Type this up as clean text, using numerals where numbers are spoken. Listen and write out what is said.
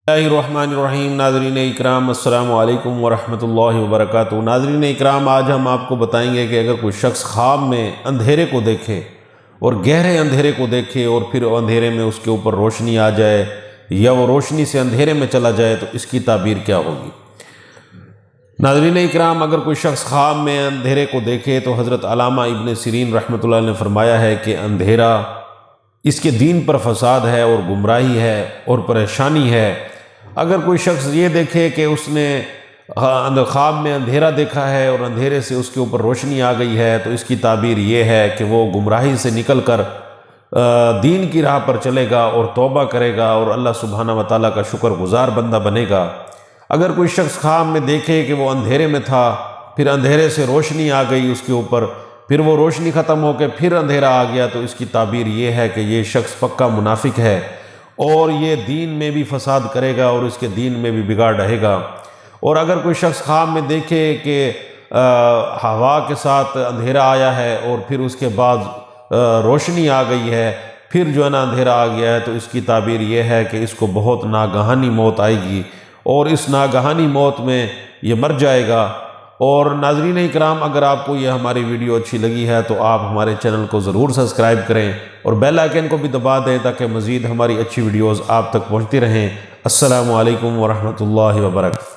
الرحمن ناظرین اکرام، السلام علیکم ورحمۃ اللہ وبرکاتہ۔ ناظرین اکرام، آج ہم آپ کو بتائیں گے کہ اگر کوئی شخص خواب میں اندھیرے کو دیکھے اور گہرے اندھیرے کو دیکھے اور پھر اندھیرے میں اس کے اوپر روشنی آ جائے یا وہ روشنی سے اندھیرے میں چلا جائے تو اس کی تعبیر کیا ہوگی۔ ناظرین اکرام، اگر کوئی شخص خواب میں اندھیرے کو دیکھے تو حضرت علامہ ابن سیرین رحمۃ اللہ علیہ نے فرمایا ہے کہ اندھیرا اس کے دین پر فساد ہے اور گمراہی ہے اور پریشانی ہے۔ اگر کوئی شخص یہ دیکھے کہ اس نے خواب میں اندھیرا دیکھا ہے اور اندھیرے سے اس کے اوپر روشنی آ گئی ہے تو اس کی تعبیر یہ ہے کہ وہ گمراہی سے نکل کر دین کی راہ پر چلے گا اور توبہ کرے گا اور اللہ سبحانہ و تعالیٰ کا شکر گزار بندہ بنے گا۔ اگر کوئی شخص خواب میں دیکھے کہ وہ اندھیرے میں تھا، پھر اندھیرے سے روشنی آ گئی اس کے اوپر، پھر وہ روشنی ختم ہو کے پھر اندھیرا آ گیا تو اس کی تعبیر یہ ہے کہ یہ شخص پکا منافق ہے اور یہ دین میں بھی فساد کرے گا اور اس کے دین میں بھی بگاڑ رہے گا۔ اور اگر کوئی شخص خواب میں دیکھے کہ ہوا کے ساتھ اندھیرا آیا ہے اور پھر اس کے بعد روشنی آ گئی ہے، پھر جو ہے نا اندھیرا آ گیا ہے تو اس کی تعبیر یہ ہے کہ اس کو بہت ناگہانی موت آئے گی اور اس ناگہانی موت میں یہ مر جائے گا۔ اور ناظرین اکرام، اگر آپ کو یہ ہماری ویڈیو اچھی لگی ہے تو آپ ہمارے چینل کو ضرور سبسکرائب کریں اور بیل آئیکن کو بھی دبا دیں تاکہ مزید ہماری اچھی ویڈیوز آپ تک پہنچتی رہیں۔ السلام علیکم ورحمۃ اللہ وبرکاتہ۔